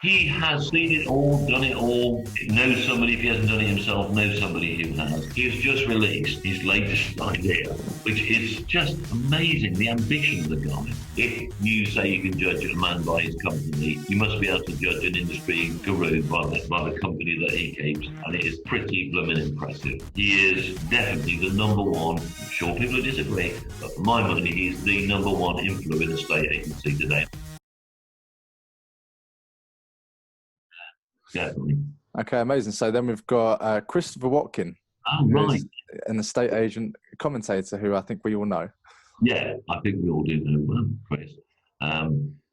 He has seen it all, done it all, knows somebody, if he hasn't done it himself, knows somebody who has. He has just released his latest idea, which is just amazing, the ambition of the guy. If you say you can judge a man by his company, you must be able to judge an industry guru by the company that he keeps, and it is pretty blooming impressive. He is definitely the number one, I'm sure people will disagree, but for my money, he's the number one influencer in the state agency today. Definitely. Okay, amazing. So then we've got Christopher Watkin, Oh, who right. is an estate agent commentator who I think we all know. Yeah, I think we all do know Chris.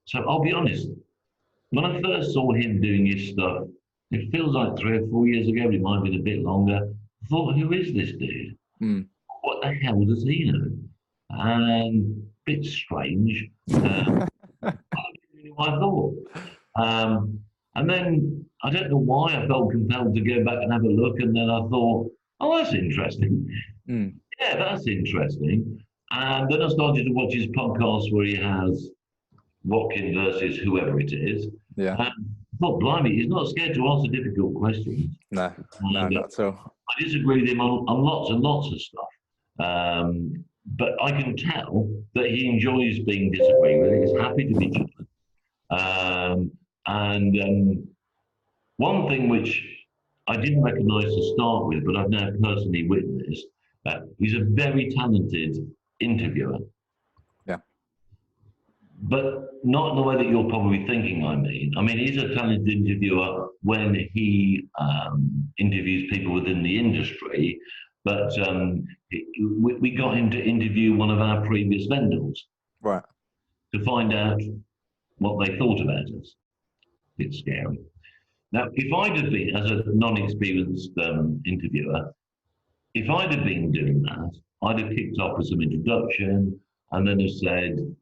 So I'll be honest, when I first saw him doing his stuff, it feels like 3 or 4 years ago, it might have been a bit longer. I thought, who is this dude? Mm. What the hell does he know? And bit strange. I don't know what I thought. And then I don't know why I felt compelled to go back and have a look. And then I thought, oh, that's interesting. Mm. Yeah, that's interesting. And then I started to watch his podcast where he has Watkin versus whoever it is. Yeah. And I thought, blimey, he's not scared to answer difficult questions. No, not at all. I disagree with him on lots and lots of stuff. But I can tell that he enjoys being disagreed with. He's happy to be challenged. One thing which I didn't recognise to start with, but I've now personally witnessed, he's a very talented interviewer. Yeah. But not in the way that you're probably thinking, I mean, he's a talented interviewer when he interviews people within the industry, but we got him to interview one of our previous vendors. Right. To find out what they thought about us. It's scary. Now, if I'd have been, as a non-experienced interviewer, if I'd have been doing that, I'd have kicked off with some introduction and then have said,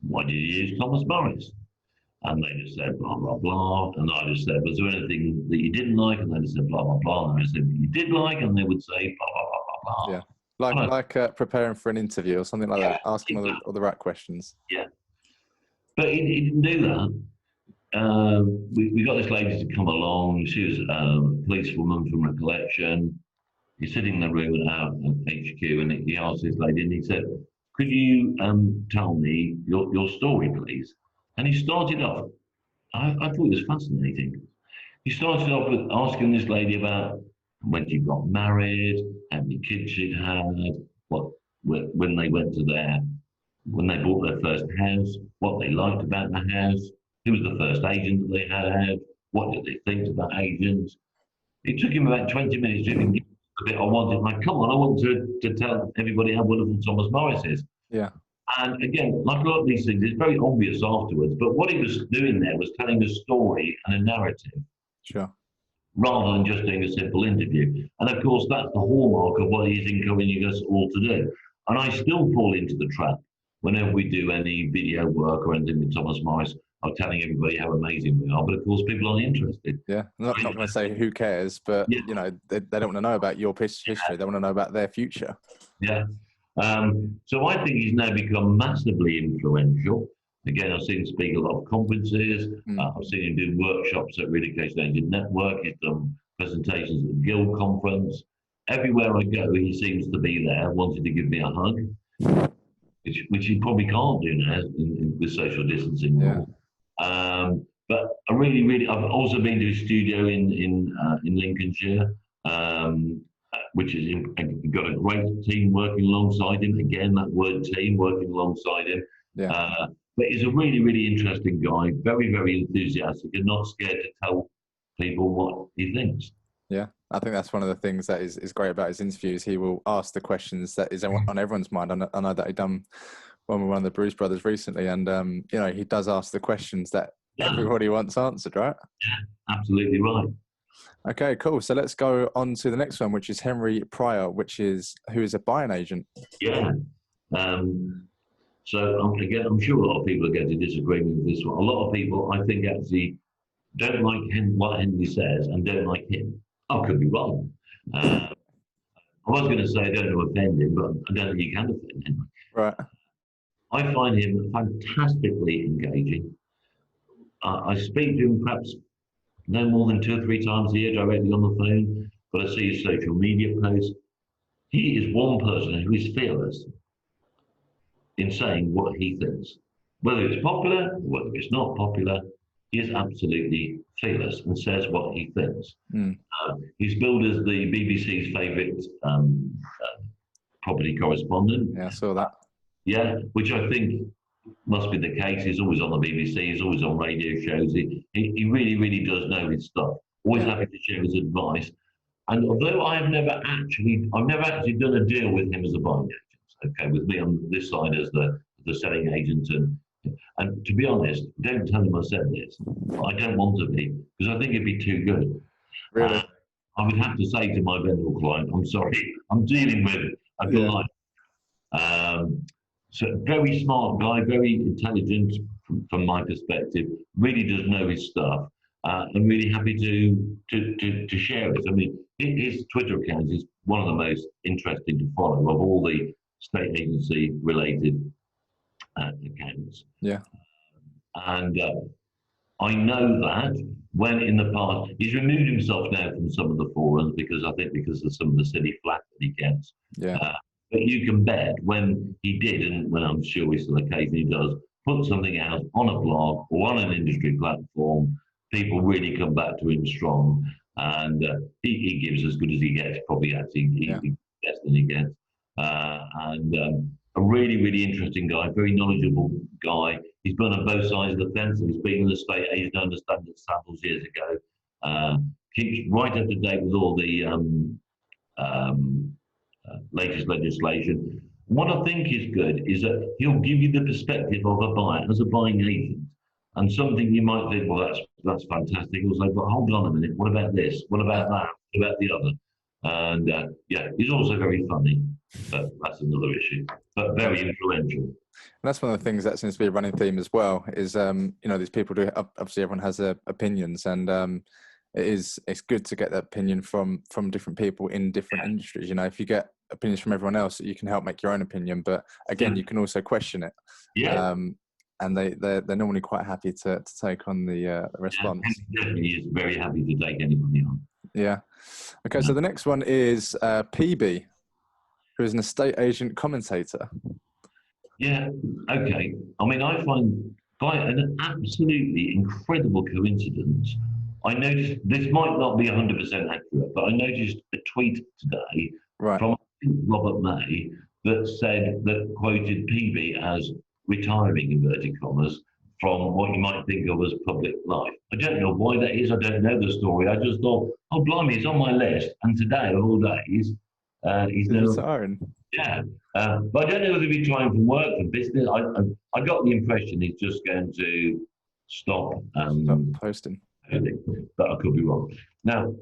why did you use Thomas Morris? And they'd have said, blah, blah, blah. And I'd have said, was there anything that you didn't like? And they'd have said, blah, blah, blah. And I'd have said, you did like? And they would say, blah, blah, blah, blah, blah. Yeah. Like preparing for an interview or something like that, asking all the right questions. Yeah. But he didn't do that. We got this lady to come along. She was a policewoman from recollection. He's sitting in the room out at HQ, and he asked this lady, and he said, could you tell me your story, please? And he started off, I thought it was fascinating. He started off with asking this lady about when she got married, how many kids she'd had, when they went to when they bought their first house, what they liked about the house, who was the first agent that they had, what did they think about agents. It took him about 20 minutes to even get the bit I wanted. Like, come on, I want to tell everybody how wonderful Thomas Morris is. Yeah. And again, like a lot of these things, it's very obvious afterwards, but what he was doing there was telling a story and a narrative. Sure. Rather than just doing a simple interview. And of course, that's the hallmark of what he's encouraging us all to do. And I still fall into the trap whenever we do any video work or anything with Thomas Morris of telling everybody how amazing we are. But of course, people aren't interested. Yeah, I'm not going to say who cares, but you know, they don't want to know about your history. They want to know about their future. Yeah. So I think he's now become massively influential. Again, I've seen him speak a lot of conferences. I've seen him do workshops at Relocation Agent Network. He's done presentations at the Guild Conference. Everywhere I go, he seems to be there, wanting to give me a hug, which he probably can't do now with social distancing. Yeah. But I really, I've also been to his studio in Lincolnshire, which is got a great team working alongside him. Again, that word team working alongside him. Yeah. But he's a really, really interesting guy, very, very enthusiastic and not scared to tell people what he thinks. Yeah, I think that's one of the things that is great about his interviews. He will ask the questions that is on everyone's mind. I know that he done one with one of the Bruce brothers recently, and you know, he does ask the questions that everybody wants answered, right? Yeah, absolutely right. Okay, cool. So let's go on to the next one, which is Henry Pryor, who is a buying agent. Yeah. So again, I'm sure a lot of people are going to disagree with this one. A lot of people, I think, actually don't like what Henry says and don't like him. I could be wrong. I was going to say I don't want to offend him, but I don't think you can offend him. Right. I find him fantastically engaging. I speak to him perhaps no more than 2 or 3 times a year directly on the phone, but I see his social media posts. He is one person who is fearless in saying what he thinks. Whether it's popular, whether it's not popular, he is absolutely fearless and says what he thinks. He's billed as the BBC's favourite property correspondent. Yeah, I saw that. Yeah, which I think must be the case. He's always on the BBC, he's always on radio shows. He really, really does know his stuff. Always happy to share his advice. And although I've never actually done a deal with him as a buying agent, okay, with me on this side as the selling agent, and to be honest, don't tell him I said this. I don't want to be, because I think it'd be too good. Really? I would have to say to my vendor client, I'm sorry, I'm dealing with a client. So very smart guy, very intelligent from my perspective, really does know his stuff, and really happy to share it. I mean, his Twitter account is one of the most interesting to follow of all the state agency related accounts. Yeah. And I know that when in the past, he's removed himself now from some of the forums because of some of the silly flack that he gets. Yeah. But you can bet when he did, and when I'm sure he still occasionally does, put something out on a blog or on an industry platform, people really come back to him strong. And he gives as good as he gets, probably actually he gets than he gets. A really, really interesting guy, very knowledgeable guy. He's been on both sides of the fence. He's been an estate agent, I understand, at Savills years ago. Keeps right up to date with all the latest legislation. What I think is good is that he'll give you the perspective of a buyer as a buying agent, and something you might think, well, that's fantastic. He'll say, but hold on a minute, what about this? What about that? What about the other? And he's also very funny, but that's another issue. But very influential. And that's one of the things that seems to be a running theme as well. Is these people do, obviously everyone has their opinions, and it's good to get that opinion from different people in different industries. If you get opinions from everyone else, you can help make your own opinion, but again, you can also question it. And they're normally quite happy to take on the response. Definitely is very happy to take anybody on. Yeah. Okay, so the next one is PB, who is an estate agent commentator. Yeah, okay. I mean, I find by an absolutely incredible coincidence, I noticed, this might not be 100% accurate, but I noticed a tweet today from Robert May that quoted PB as retiring, inverted commas, from what you might think of as public life. I don't know why that is. I don't know the story. I just thought, oh, blimey, he's on my list. And today, of all days, he's now retiring. Yeah. But I don't know whether he's trying for work, for business. I got the impression he's just going to stop posting. But I could be wrong. Now,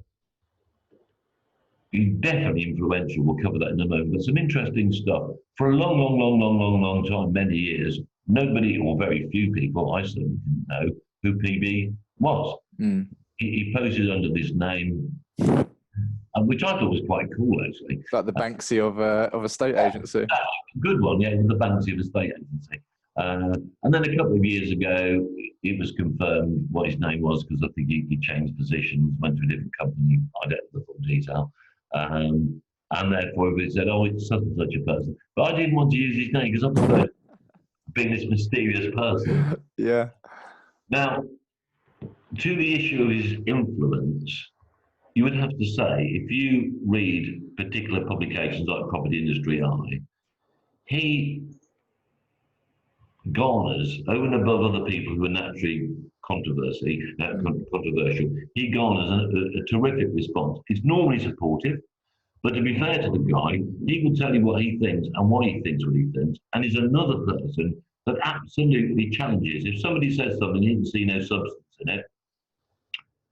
he's definitely influential. We'll cover that in a moment. But some interesting stuff. For a long time, many years, nobody or very few people, I certainly didn't know who PB was. He posted under this name, which I thought was quite cool, actually. It's like the Banksy of a state agency. Good one, yeah, the Banksy of a state agency. And then a couple of years ago, it was confirmed what his name was, because I think he changed positions, went to a different company. I don't know the full detail. And therefore, everybody said, oh, it's such and such a person. But I didn't want to use his name because I prefer being this mysterious person. Yeah. Now, to the issue of his influence, you would have to say, if you read particular publications like Property Industry Eye, he garners, over and above other people who are naturally controversial, he garners a terrific response. He's normally supportive, but to be fair to the guy, he will tell you what he thinks and why he thinks what he thinks, and he's another person that absolutely challenges. If somebody says something he can see no substance in it,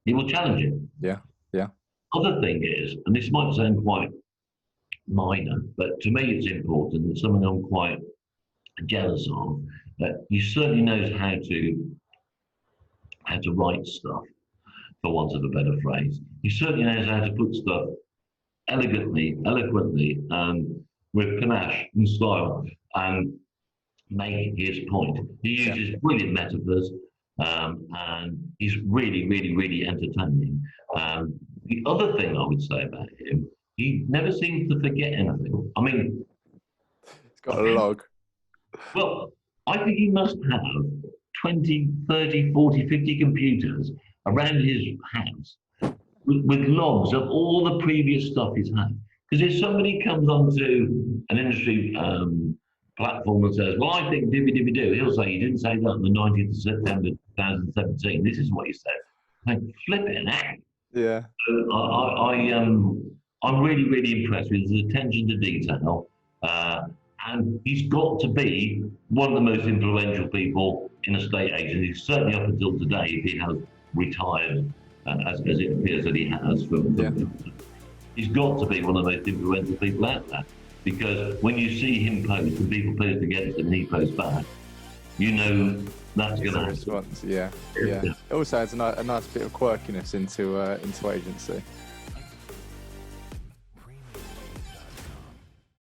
he will challenge it. Yeah, yeah. Other thing is, and this might sound quite minor, but to me it's important, that something I'm quite jealous of, that he certainly knows how to write stuff, for want of a better phrase. He certainly knows how to put stuff elegantly, eloquently, and with panache and style, and make his point. He uses brilliant metaphors. and he's really, really, really entertaining. The other thing I would say about him, he never seems to forget anything. I mean, He's got a log. well, I think he must have 20, 30, 40, 50 computers around his house with logs of all the previous stuff he's had. Because if somebody comes onto an industry platform and says, well, I think do, he'll say, you didn't say that on the 19th of September 2017. This is what you said. Like, flip it out. Yeah. So I'm really, really impressed with his attention to detail. And he's got to be one of the most influential people in estate agency, certainly up until today, if he has retired, as it appears that he has. He's got to be one of the most influential people out there, because when you see him post and people post against him and he posts back, you know that's going to happen. Yeah. It also adds a nice bit of quirkiness into agency.